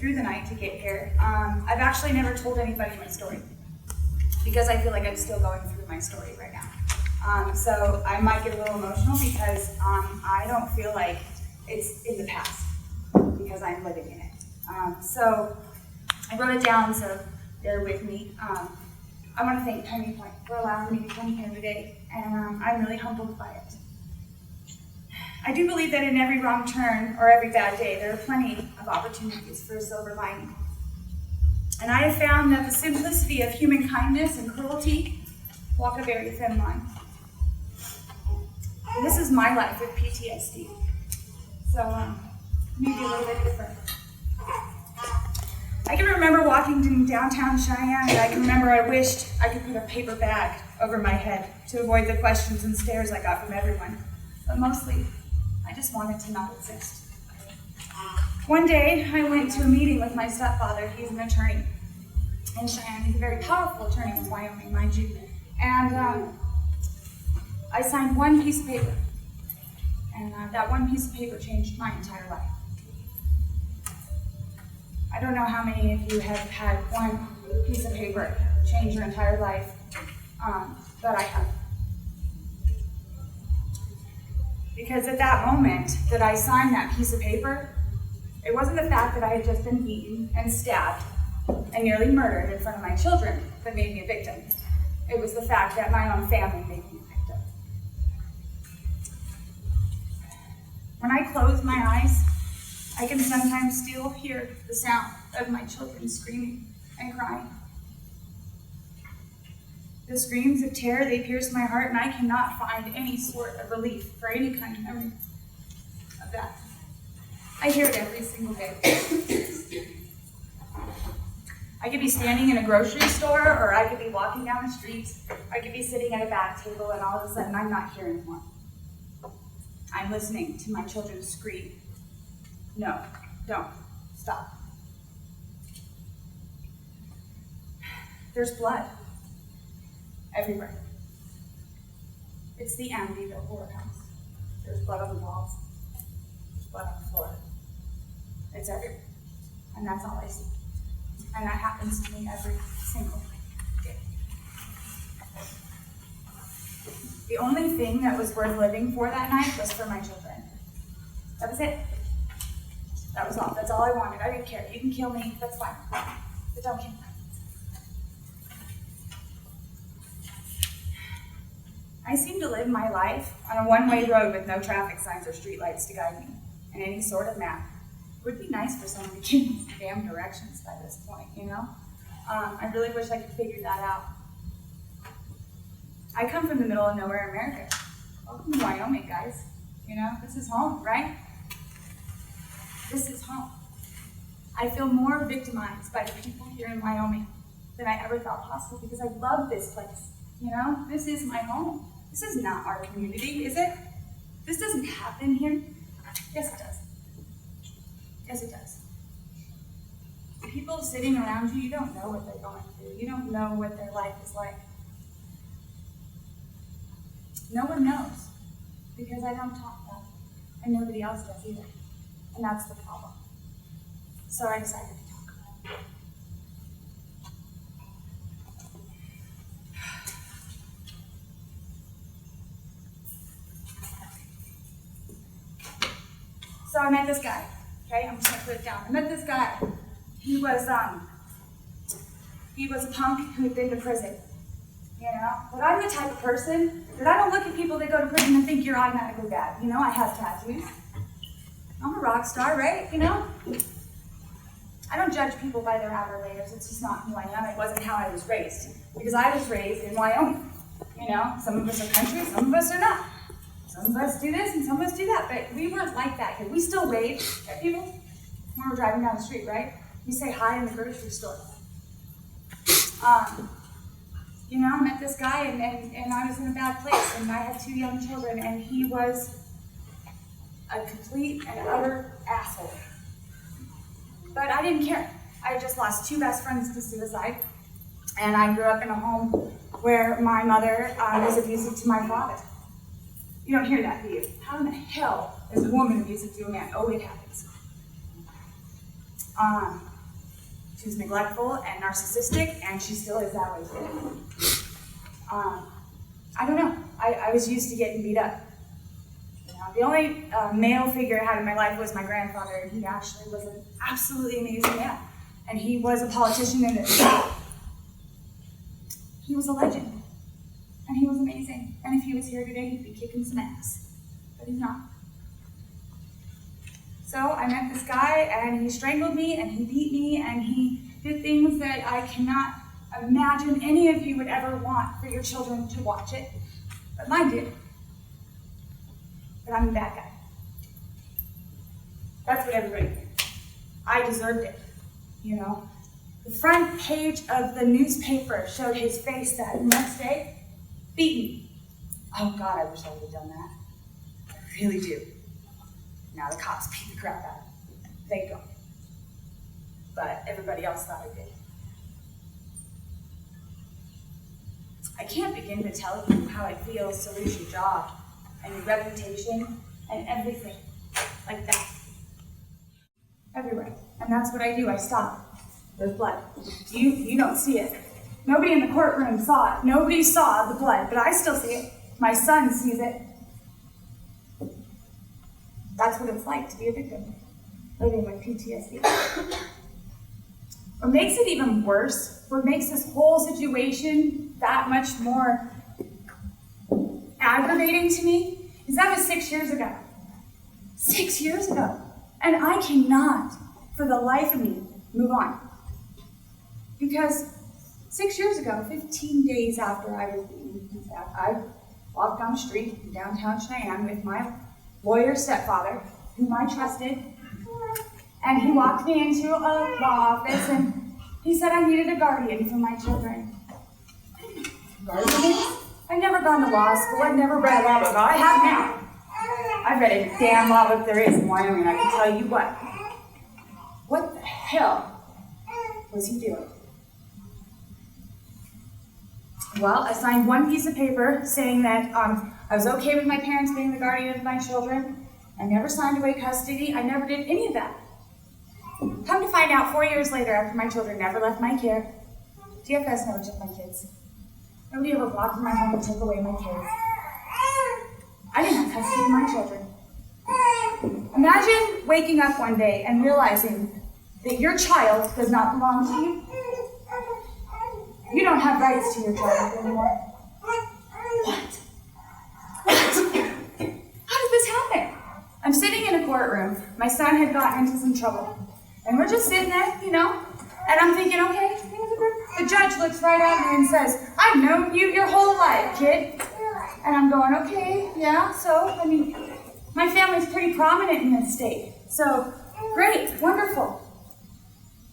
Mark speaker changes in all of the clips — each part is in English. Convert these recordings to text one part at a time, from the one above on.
Speaker 1: through the night to get here. I've actually never told anybody my story because I feel like I'm still going through my story right now. So I might get a little emotional because I don't feel like it's in the past because I'm living in it. So I wrote it down, so bear with me. I want to thank Tiny Point for allowing me to come here today, and I'm really humbled by it. I do believe that in every wrong turn or every bad day, there are plenty of opportunities for a silver lining. And I have found that the simplicity of human kindness and cruelty walk a very thin line. And this is my life with PTSD. So maybe a little bit different. I can remember walking to downtown Cheyenne, and I can remember I wished I could put a paper bag over my head to avoid the questions and stares I got from everyone. But mostly, I just wanted to not exist. One day, I went to a meeting with my stepfather. He's an attorney in Cheyenne. He's a very powerful attorney in Wyoming, mind you. And I signed one piece of paper. And that one piece of paper changed my entire life. I don't know how many of you have had one piece of paper change your entire life, but I have. Because at that moment that I signed that piece of paper, it wasn't the fact that I had just been beaten and stabbed and nearly murdered in front of my children that made me a victim. It was the fact that my own family made me a victim. When I close my eyes, I can sometimes still hear the sound of my children screaming and crying. The screams of terror, they pierce my heart, and I cannot find any sort of relief for any kind of memory of that. I hear it every single day. I could be standing in a grocery store, or I could be walking down the street. I could be sitting at a back table, and all of a sudden I'm not here anymore. I'm listening to my children scream. No, don't, stop. There's blood everywhere. It's the Amityville Horror House. There's blood on the walls. There's blood on the floor. It's everywhere. And that's all I see. And that happens to me every single day. The only thing that was worth living for that night was for my children. That was it. That was all. That's all I wanted. I didn't care. You can kill me. That's fine. But don't kill me. I seem to live my life on a one-way road with no traffic signs or streetlights to guide me, and any sort of map. It would be nice for someone to give me some damn directions by this point, you know? I really wish I could figure that out. I come from the middle of nowhere, America. Welcome to Wyoming, guys. You know, this is home, right? This is home. I feel more victimized by the people here in Wyoming than I ever thought possible because I love this place. You know, this is my home. This is not our community, is it? This doesn't happen here. Yes, it does. Yes, it does. The people sitting around you, you don't know what they're going through. You don't know what their life is like. No one knows because I don't talk about it, and nobody else does either. And that's the problem. So I decided to talk about it. So I met this guy, okay? I'm just gonna put it down. I met this guy. He was a punk who had been to prison, you know? But I'm the type of person that I don't look at people that go to prison and think you're automatically bad. You know, I have tattoos. I'm a rock star, right? You know? I don't judge people by their outer layers. It's just not who I am. It wasn't how I was raised. Because I was raised in Wyoming. You know, some of us are country, some of us are not. Some of us do this and some of us do that. But we weren't like that here. We still wave at people when we're driving down the street, right? We say hi in the grocery store. You know, I met this guy and I was in a bad place and I had 2 young children and he was a complete and utter asshole. But I didn't care. I just lost 2 best friends to suicide. And I grew up in a home where my mother was abusive to my father. You don't hear that, do you? How in the hell is a woman abusive to a man? Oh, it happens. She was neglectful and narcissistic, and she still is that way too. I don't know. I was used to getting beat up. The only male figure I had in my life was my grandfather, and he actually was an absolutely amazing man. And he was a politician in his state. He was a legend, and he was amazing. And if he was here today, he'd be kicking some ass, but he's not. So I met this guy, and he strangled me, and he beat me, and he did things that I cannot imagine any of you would ever want for your children to watch it, but mine did. But I'm the bad guy. That's what everybody thinks. I deserved it, you know. The front page of the newspaper showed his face that next day, beaten. Oh God, I wish I would have done that. I really do. Now the cops beat the crap out of me. Thank God. But everybody else thought I did. I can't begin to tell you how it feels to lose your job and your reputation and everything like that. Everywhere. And that's what I do. I stop. There's blood. You don't see it. Nobody in the courtroom saw it. Nobody saw the blood, but I still see it. My son sees it. That's what it's like to be a victim, living with PTSD. What makes it even worse, what makes this whole situation that much more aggravating to me, is that was 6 years ago. 6 years ago. And I cannot, for the life of me, move on. Because 6 years ago, 15 days after I was beaten, I walked down the street in downtown Cheyenne with my lawyer stepfather, whom I trusted, and he walked me into a law office and he said I needed a guardian for my children. Guardian? I've never gone to law school, I've never read a law book. I have now. I've read a damn law book there is in Wyoming, I can tell you what. What the hell was he doing? Well, I signed one piece of paper saying that I was okay with my parents being the guardian of my children. I never signed away custody. I never did any of that. Come to find out, 4 years later, after my children never left my care, DFS never took my kids. Nobody ever walked in my home and took away my kids. I didn't have custody of my children. Imagine waking up one day and realizing that your child does not belong to you. You don't have rights to your child anymore. What? How did this happen? I'm sitting in a courtroom. My son had gotten into some trouble. And we're just sitting there, you know, and I'm thinking, okay, the judge looks right at me and says, I've known you your whole life, kid. And I'm going, okay, yeah, so, I mean, my family's pretty prominent in this state. So, great, wonderful.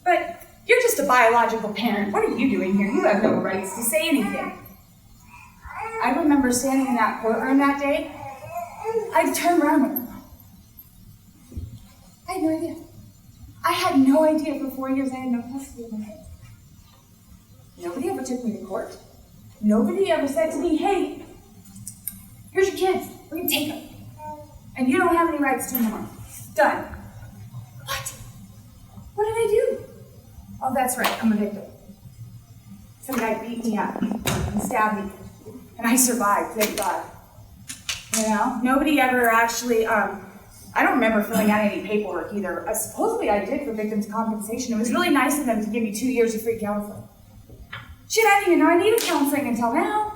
Speaker 1: But you're just a biological parent. What are you doing here? You have no rights to say anything. I remember standing in that courtroom that day. I turned around and I had no idea. I had no idea for 4 years I had no custody of my kids. Nobody ever took me to court. Nobody ever said to me, hey, here's your kids. We're going to take them. And you don't have any rights to them anymore. Done. What? What did I do? Oh, that's right. I'm a victim. Some guy beat me up and stabbed me. And I survived, thank God. You know? Nobody ever actually, I don't remember filling out any paperwork either. Supposedly I did for victims' compensation. It was really nice of them to give me 2 years of free counseling. Shit, I didn't even know I needed counseling until now.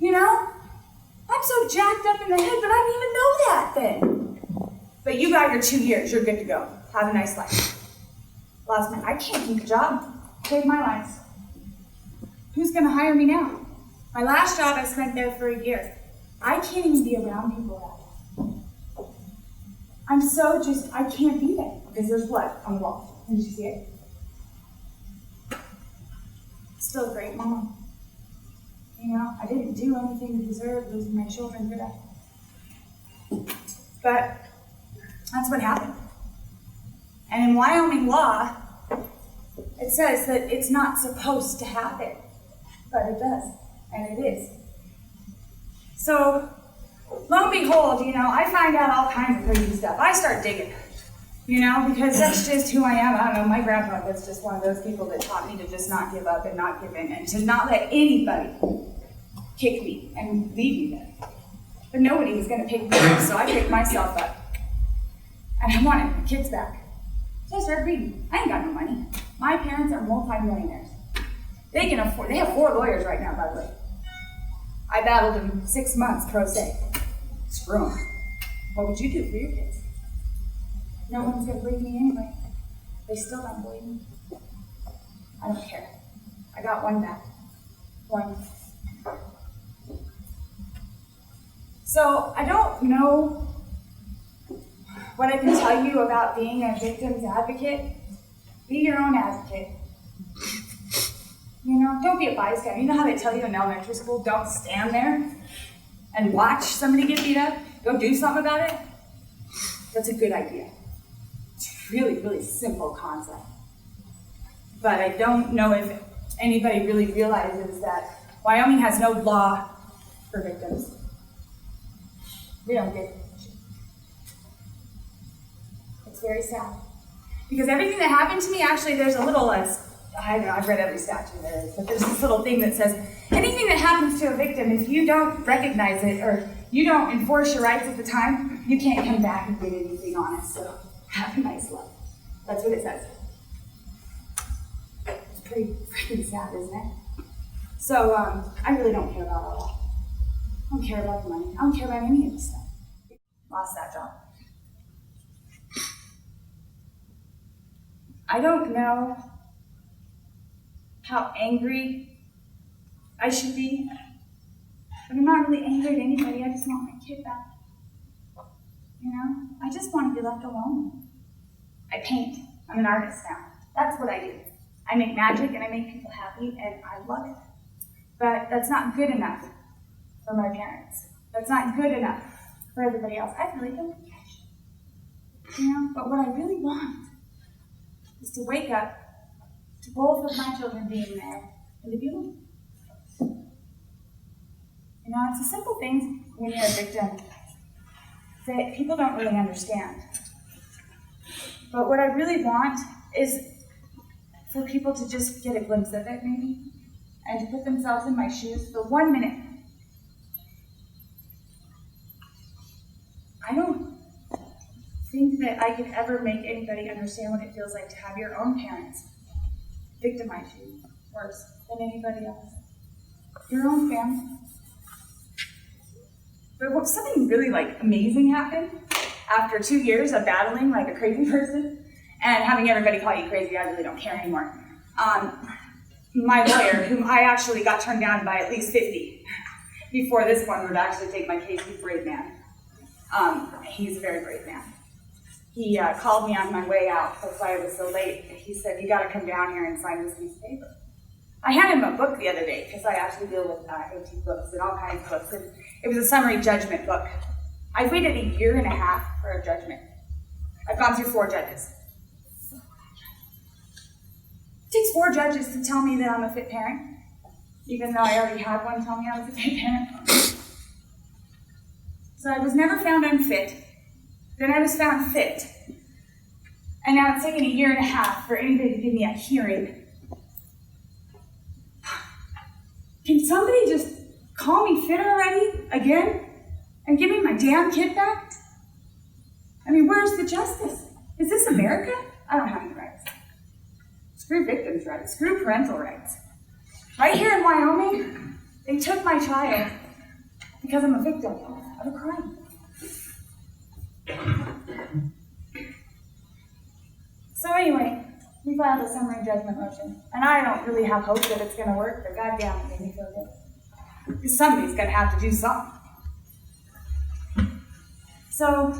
Speaker 1: You know? I'm so jacked up in the head, but I didn't even know that then. But you got your 2 years. You're good to go. Have a nice life. Last minute, I can't keep a job. Save my life. Who's going to hire me now? My last job, I spent there for a year. I can't even be around people that way. I'm so just, I can't be there because there's blood on the wall. Did you see it? Still a great mom. You know, I didn't do anything to deserve losing my children, did I? But that's what happened. And in Wyoming law, it says that it's not supposed to happen, but it does, and it is. So, lo and behold, you know, I find out all kinds of crazy stuff. I start digging. You know, because that's just who I am. I don't know, my grandpa was just one of those people that taught me to just not give up and not give in and to not let anybody kick me and leave me there. But nobody was gonna pick me up, so I picked myself up. And I wanted my kids back. So I started reading. I ain't got no money. My parents are multi-millionaires. They have 4 lawyers right now, by the way. I battled them 6 months pro se. Screw them. What would you do for your kids? No one's gonna believe me anyway. They still don't believe me. I don't care. I got one back. One. So I don't know what I can tell you about being a victim's advocate. Be your own advocate. You know, don't be a bystander. You know how they tell you in elementary school, don't stand there and watch somebody get beat up? Go do something about it? That's a good idea. It's a really, really simple concept. But I don't know if anybody really realizes that Wyoming has no law for victims. We don't get it. It's very sad. Because everything that happened to me, actually, there's a little, I don't know, I've read every statute there is, but there's this little thing that says, anything that happens to a victim, if you don't recognize it or you don't enforce your rights at the time, you can't come back and get anything on it, so have a nice life. That's what it says. It's pretty freaking sad, isn't it? So, I really don't care about all that. I don't care about the money. I don't care about any of this stuff. Lost that job. I don't know how angry I should be, but I'm not really angry at anybody. I just want my kid back. You know, I just want to be left alone. I paint. I'm an artist now. That's what I do. I make magic and I make people happy and I love it. But that's not good enough for my parents. That's not good enough for everybody else. I really don't care. You know, but what I really want is to wake up to both of my children being there and to be alone. You know, it's a simple thing when you're a victim that people don't really understand. But what I really want is for people to just get a glimpse of it, maybe, and to put themselves in my shoes for 1 minute. I don't think that I could ever make anybody understand what it feels like to have your own parents victimize you worse than anybody else. Your own family. But something really amazing happened after 2 years of battling like a crazy person and having everybody call you crazy. I really don't care anymore. My lawyer, whom I actually got turned down by at least 50 before this one would actually take my case, he's a brave man. He's a very brave man. He called me on my way out because I was so late. He said, you gotta come down here and sign this piece of paper. I had him a book the other day because I actually deal with antique books and all kinds of books. And it was a summary judgment book. I waited 1.5 years for a judgment. I've gone through 4 judges. It takes 4 judges to tell me that I'm a fit parent, even though I already had one tell me I was a fit parent. So I was never found unfit. Then I was found fit. And now it's taken 1.5 years for anybody to give me a hearing. Can somebody just call me fit already, again, and give me my damn kid back? I mean, where's the justice? Is this America? I don't have any rights. Screw victims' rights. Screw parental rights. Right here in Wyoming, they took my child because I'm a victim of a crime. So anyway, we filed a summary judgment motion, and I don't really have hope that it's going to work, but goddamn, it made me feel good. Because somebody's going to have to do something. So,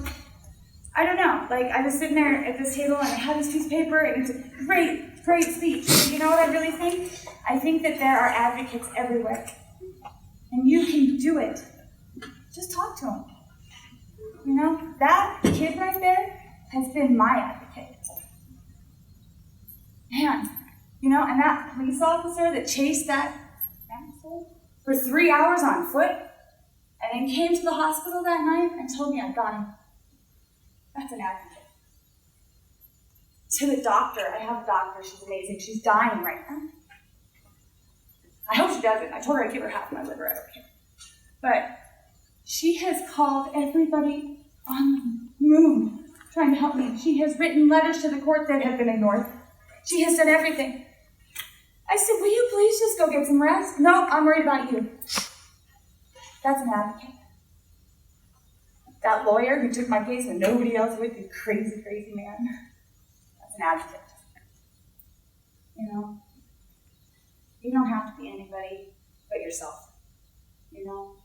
Speaker 1: I don't know, I was sitting there at this table and I had this piece of paper and it's a great, great speech. You know what I really think? I think that there are advocates everywhere. And you can do it. Just talk to them. You know, that kid right there has been my advocate. Man, you know, and that police officer that chased that asshole for 3 hours on foot and then came to the hospital that night and told me I'd got him. That's an advocate. to the doctor. I have a doctor, she's amazing. She's dying right now. I hope she doesn't. I told her I'd give her half my liver, I don't care. But she has called everybody on the moon trying to help me. She has written letters to the court that have been ignored. She has done everything. I said, will you please just go get some rest? No, I'm worried about you. That's an advocate. That lawyer who took my case when nobody else would, you crazy, crazy man. That's an advocate. You know? You don't have to be anybody but yourself. You know?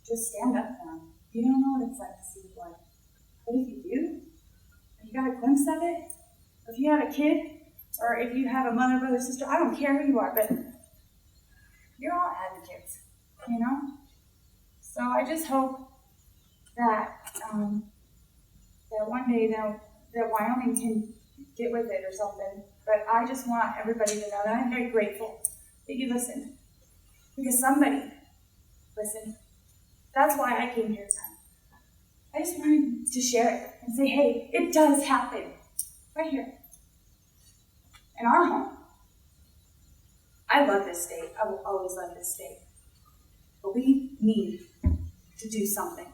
Speaker 1: Just stand up for them. You don't know what it's like to see blood. But if you do, if you got a glimpse of it, if you have a kid, or if you have a mother, brother, sister, I don't care who you are, but you're all advocates, you know? So I just hope that that one day that Wyoming can get with it or something. But I just want everybody to know that I'm very grateful that you listened. Because somebody listened. That's why I came here tonight. I just wanted to share it and say, hey, it does happen. Right here. In our home. I love this state. I will always love this state. But we need to do something.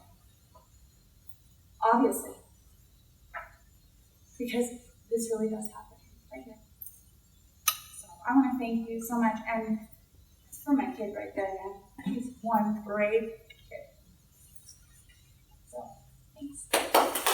Speaker 1: Obviously. Because this really does happen right here. So I want to thank you so much. And it's for my kid right there, man. He's one brave kid. So, thanks.